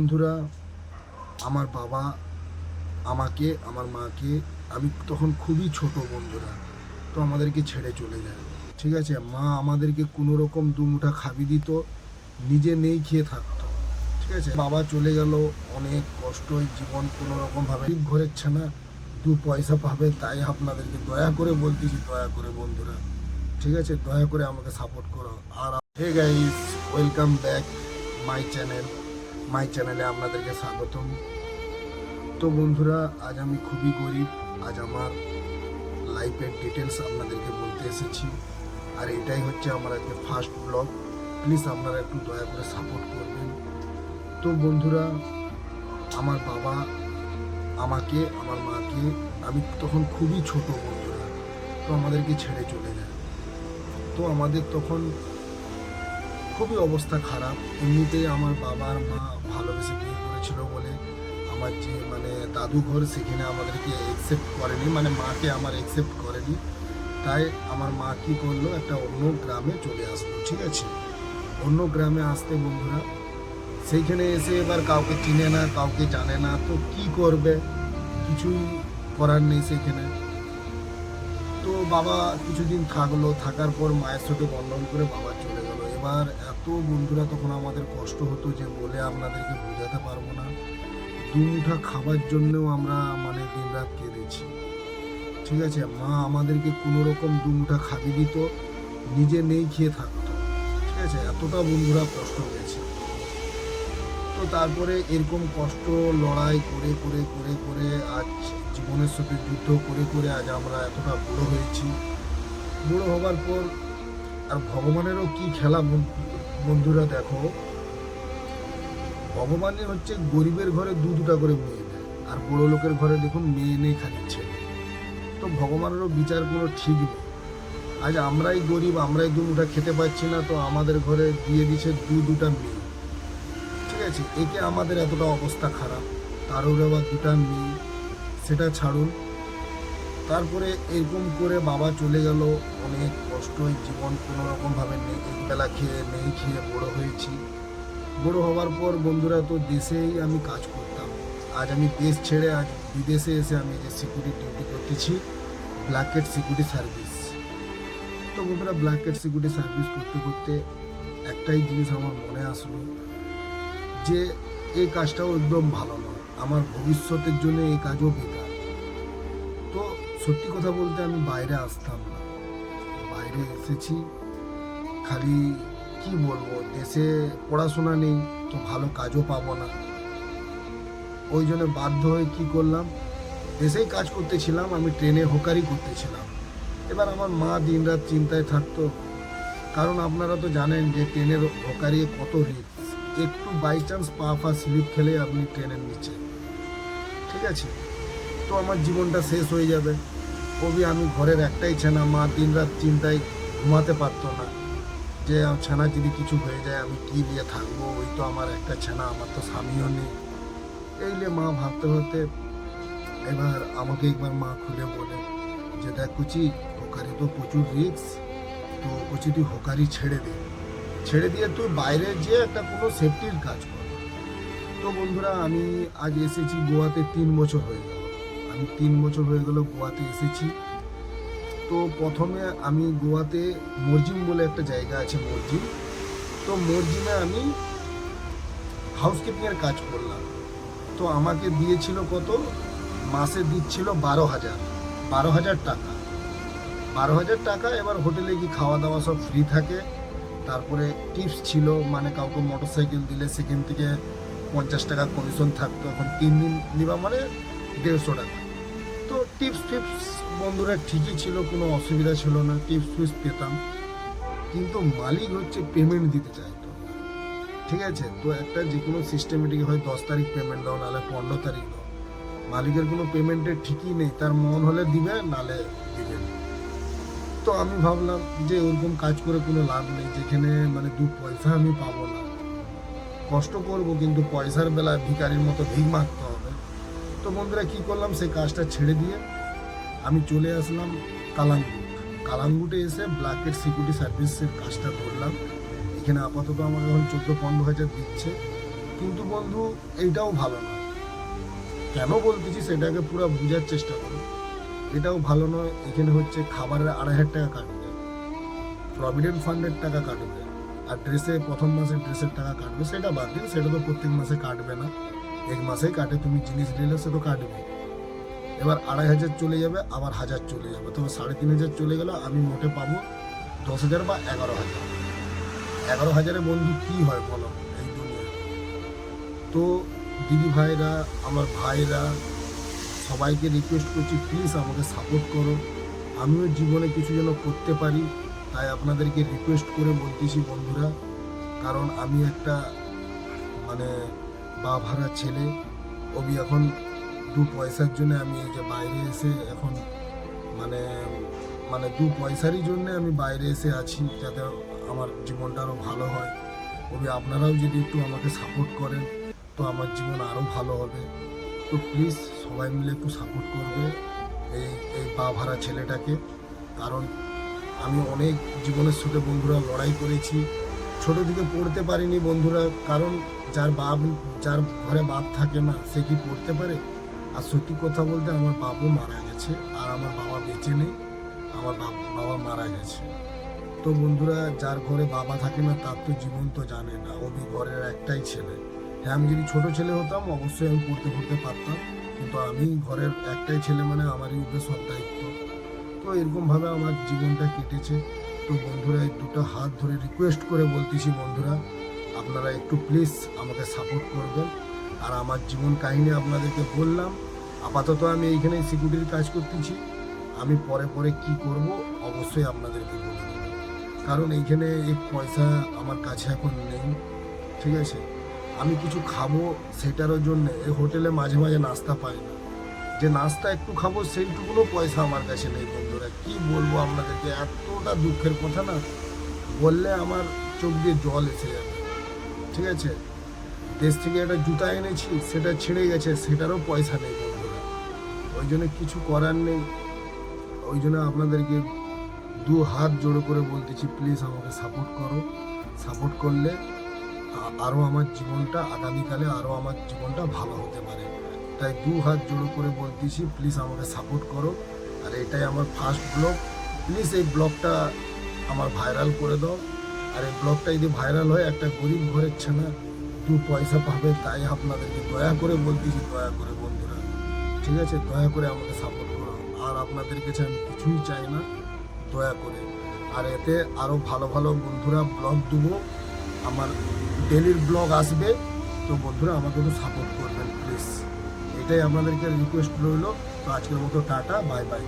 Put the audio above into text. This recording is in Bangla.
বন্ধুরা, আমার বাবা আমাকে, আমার মাকে, আমি তখন খুবই ছোট বন্ধুরা, তো আমাদেরকে ছেড়ে চলে যায়। ঠিক আছে, মা আমাদেরকে কোনো রকম দুমুঠা খাবি দিত, নিজে নেই খেয়ে থাকতো। ঠিক আছে, বাবা চলে গেল, অনেক কষ্ট, জীবন কোনো রকমভাবে ঘরের না, দু পয়সা পাবে, তাই আপনাদেরকে দয়া করে বলতেছি, দয়া করে বন্ধুরা, ঠিক আছে, দয়া করে আমাকে সাপোর্ট করো। আর hey guys, welcome back my চ্যানেলে আপনাদেরকে স্বাগতম। তো বন্ধুরা, আজ আমি খুবই গরিব, আজ আমার লাইফের ডিটেলস আপনাদেরকে বলতে এসেছি। আর এটাই হচ্ছে আমার আজকে ফার্স্ট ব্লগ। প্লিজ আপনারা একটু দয়া করে সাপোর্ট করবেন। তো বন্ধুরা, আমার বাবা আমাকে, আমার মাকে, আমি তখন খুবই ছোট বন্ধুরা, তো আমাদেরকে ছেড়ে চলে যায়। তো আমাদের তখন খুবই অবস্থা খারাপ। এমনিতেই আমার বাবার মা ভালোবেসে বিয়ে করেছিল বলে আমার যে দাদু ঘর, সেখানে আমাদেরকে অ্যাকসেপ্ট করেনি, মাকে আমার অ্যাকসেপ্ট করেনি। তাই আমার মা কী করলো, একটা অন্য গ্রামে চলে আসলো। ঠিক আছে, অন্য গ্রামে আসতে বন্ধুরা, সেইখানে এসে এবার কাউকে চিনে না, কাউকে জানে না, তো কি করবে, কিছুই করার নেই সেখানে। তো বাবা কিছুদিন থাকলো, থাকার পর মায়ের সাথে বন্ধন করে বাবা চলে গেল। এবার এত বন্ধুরা তখন আমাদের কষ্ট হতো যে বলে আপনাদেরকে বোঝাতে পারবো না। দুমুঠা খাবার জন্যও আমরা দিন রাত কেঁদেছি। ঠিক আছে, মা আমাদেরকে কোনো রকম দুমুঠা খাবি দিত, নিজে নেই খেয়ে থাকতো। ঠিক আছে, এতটা বন্ধুরা কষ্ট হয়েছে। তো তারপরে এরকম কষ্ট লড়াই করে করে করে করে আজ জীবনের সাথে যুদ্ধ করে করে আজ আমরা এতটা বড় হয়েছি। বড় হবার পর আর ভগবানেরও কি খেলা বন্ধুরা, দেখো, ভগবানের হচ্ছে গরিবের ঘরে দুটা করে মেয়ে দেয়, আর বড় লোকের ঘরে দেখুন মেয়ে নেই, খালি ছেলে। তো ভগবানেরও বিচার কোনো ঠিক নেই। আজ আমরাই গরিব, আমরাই দুটা খেতে পাচ্ছি না, তো আমাদের ঘরে দিয়ে দিচ্ছে দুটা মেয়ে। ঠিক আছে, একে আমাদের এতটা অবস্থা খারাপ, তারও আবার দুটা মেয়ে, সেটা ছাড়ুন। তারপরে এরকম করে বাবা চলে গেল, অনেক কষ্টই জীবন কোনো রকমভাবে নেই, একবেলা খেয়ে নেই খেয়ে বড় হয়েছি। বড় হওয়ার পর বন্ধুরা, তো দেশেই আমি কাজ করতাম। আজ আমি দেশ ছেড়ে আজ বিদেশে এসে আমি যে সিকিউরিটি ডিউটি করতেছি, ব্ল্যাকেট সিকিউরিটি সার্ভিস। তো বন্ধুরা, ব্ল্যাকেট সিকিউরিটি সার্ভিস করতে করতে একটাই জিনিস আমার মনে আসলো যে এই কাজটাও একদম ভালো নয়, আমার ভবিষ্যতের জন্য এই কাজও বেকার। তো সত্যি কথা বলতে আমি বাইরে আসতাম না, বাইরে এসেছি, খালি কি বলবো, দেশে পড়াশোনা নেই, তো ভালো কাজও পাবো না। ওই জন্য বাধ্য হয়ে কি করলাম, দেশেই কাজ করতেছিলাম, আমি ট্রেনে হোকারি করতেছিলাম। এবার আমার মা দিনরাত চিন্তায় থাকতো, কারণ আপনারা তো জানেন যে ট্রেনের হোকারি কত রিস্ক। একটু বাই চান্স পা ফা স্লিপ খেলে আপনি ট্রেনের নিচে। ঠিক আছে, তো আমার জীবনটা শেষ হয়ে যাবে। কবি আমি ঘরের একটাই ছেনা, মা দিনরাত চিন্তায় ঘুমাতে পারতো না যে ছানা যদি কিছু হয়ে যায় আমি কি দিয়ে থাকবো, ওই তো আমার একটা ছানা, আমার তো স্বামীও নেই। এইলে মা ভাবতে ভাবতে এবার আমাকে একবার মা খুলে বলে যে দেখ কুচি, হোকারি তো প্রচুর রিস্ক, তো কুচি তুই হোকারি ছেড়ে দে, ছেড়ে দিয়ে তুই বাইরে যেয়ে একটা কোনো সেফটির কাজ কর। তো বন্ধুরা, আমি আজ এসেছি গোয়াতে, 3 বছর হয়ে গেল, আমি 3 বছর হয়ে গেল গোয়াতে এসেছি। তো প্রথমে আমি গোয়াতে মরজিম বলে একটা জায়গা আছে, মরজিম, তো মরজিমে আমি হাউসকিপিংয়ের কাজ করলাম। তো আমাকে দিয়েছিল কত, মাসে দিচ্ছিল 12,000 টাকা, 12,000 টাকা। এবার হোটেলে কি খাওয়া দাওয়া সব ফ্রি থাকে, তারপরে টিপস ছিল, কাউকে মোটর সাইকেল দিলে সেখান থেকে 50 টাকা কমিশন থাকতো, এখন 3 দিন নিবা 150 টাকা। তো টিপস ফিপস বন্ধুরা ঠিকই ছিল, কোনো অসুবিধা ছিল না, টিপস ফিপস পেতাম। কিন্তু মালিক হচ্ছে পেমেন্ট দিতে চাইতো। ঠিক আছে, তো একটা যে কোনো সিস্টেমেটিক হয় 10 তারিখ পেমেন্ট দাও, নাহলে 15 তারিখ দাও। মালিকের কোনো পেমেন্টের ঠিকই নেই, তার মন হলে দিবে, নাহলে দিবে না। তো আমি ভাবলাম যে ওরকম কাজ করে কোনো লাভ নেই, যেখানে দু পয়সা আমি পাবো না, কষ্ট করব কিন্তু পয়সার বেলায় ভিখারির মতো ভিক মারতে হবে। তো বন্ধুরা, কী করলাম, সেই কাজটা ছেড়ে দিয়ে আমি চলে আসলাম কালাঙ্গুটে এসে ব্ল্যাকেট সিকিউরিটি সার্ভিসের কাজটা করলাম। এখানে আপাতত আমাকে এখন 14-15 হাজার দিচ্ছে। কিন্তু বন্ধু এইটাও ভালো নয়। কেন বলতেছি সেটাকে পুরো বোঝার চেষ্টা করো। এটাও ভালো নয়। এখানে হচ্ছে খাবারের 2,500 টাকা কাটবে, প্রভিডেন্ট ফান্ডের টাকা কাটবে, আর ড্রেসে প্রথম মাসে ড্রেসের টাকা কাটবে, সেটা বাদ দিন, সেটা তো প্রত্যেক মাসে কাটবে না, এক মাসেই কাটে। তুমি জিনিস নিলে সে তো কাটবে। এবার 2,500 চলে যাবে, আবার 1,000 চলে যাবে, তবে 3,500 চলে গেল। আমি মোটে পাবো 10,000 বা 11,000। 11,000 বন্ধু কি হয় বলো এই দুনিয়ায়? তো দিদি ভাইরা, আমার ভাইরা, সবাইকে রিকোয়েস্ট করছি প্লিজ আমাকে সাপোর্ট করো, আমিও জীবনে কিছু যেন করতে পারি। তাই আপনাদেরকে রিকোয়েস্ট করে বলতেছি বন্ধুরা, কারণ আমি একটা মানে ভাড়া ছেলে। ওবি এখন 2 পয়সার জন্য আমি এই যে বাইরে এসে এখন মানে মানে 2 পয়সারই জন্য আমি বাইরে এসে আছি, যাতে আমার জীবনটা আরও ভালো হয়। ওবি আপনারাও যদি একটু আমাকে সাপোর্ট করেন তো আমার জীবন আরও ভালো হবে। তো প্লিজ সবাই মিলে একটু সাপোর্ট করবে এই এই ভাড়া ছেলেটাকে। কারণ আমি অনেক জীবনের সাথে বন্ধুরা লড়াই করেছি, ছোট থেকে পড়তে পারিনি বন্ধুরা। কারণ যার ঘরে বাপ থাকে না সে কি পড়তে পারে? আর সত্যি কথা বলতে আমার বাবু মারা গেছে, আর আমার বাবা বেঁচে নেই, আমার বাবা মারা গেছে। তো বন্ধুরা, যার ঘরে বাবা থাকে না তার তো জীবন তো জানে না। ও ঘরের একটাই ছেলে। হ্যাঁ, আমি যদি ছোট ছেলে হতাম অবশ্যই আমি পড়তে পারতাম, কিন্তু আমি ঘরের একটাই ছেলে, মানে আমারই উপরে সব দায়িত্ব। তো এরকমভাবে আমার জীবনটা কেটেছে। তো বন্ধুরা, এই দুটো হাত ধরে রিকোয়েস্ট করে বলতেছি বন্ধুরা, আপনারা একটু প্লিজ আমাকে সাপোর্ট করবেন। আর আমার জীবন কাহিনী আপনাদেরকে বললাম। আপাতত আমি এইখানে সিকিউরিটির কাজ করতেছি, আমি পরে পরে কি করব অবশ্যই আপনাদেরকে বলে দেবো। কারণ এইখানে এক পয়সা আমার কাছে এখন নেই, ঠিক আছে? আমি কিছু খাবো সেটারও জন্য এই হোটেলে মাঝে মাঝে নাস্তা পাই না, যে নাস্তা একটু খাবো সেইটুকুনো পয়সা আমার কাছে নেই বন্ধুরা। কি বলবো আপনাদেরকে, এতটা দুঃখের কথা না, বললে আমার চোখ দিয়ে জল এসে যাবে, ঠিক আছে? দেশ থেকে একটা জুতা এনেছি, সেটা ছিঁড়ে গেছে, সেটারও পয়সা নেই বন্ধুরা। ওই জন্য কিছু করার নেই। ওই জন্য আপনাদেরকে 2 হাত জোড়ো করে বলতেছি প্লিজ আমাকে সাপোর্ট করো। সাপোর্ট করলে আরও আমার জীবনটা আগামীকালে আরও আমার জীবনটা ভালো হতে পারে। তাই 2 হাত জোড়ো করে বলতেছি প্লিজ আমাকে সাপোর্ট করো। আর এটাই আমার ফার্স্ট ব্লগ, প্লিজ এই ব্লগটা আমার ভাইরাল করে দাও। আর এই ব্লগটা যদি ভাইরাল হয়, একটা গরিব ঘরের ছেলে 2 পয়সা পাবে। তাই আপনাদেরকে দয়া করে বলতেছি, দয়া করে বন্ধুরা, ঠিক আছে? দয়া করে আমাকে সাপোর্ট করো। আর আপনাদের কাছে আমি কিছুই চাই না, দয়া করে। আর এতে আরও ভালো ভালো বন্ধুরা ব্লগ দেবো, আমার ডেলির ব্লগ আসবে। তো বন্ধুরা আমাকে একটু সাপোর্ট করবেন প্লিজ, এটাই আপনাদেরকে রিকোয়েস্ট রইল। তো আজকের মতো টাটা, বাই বাই।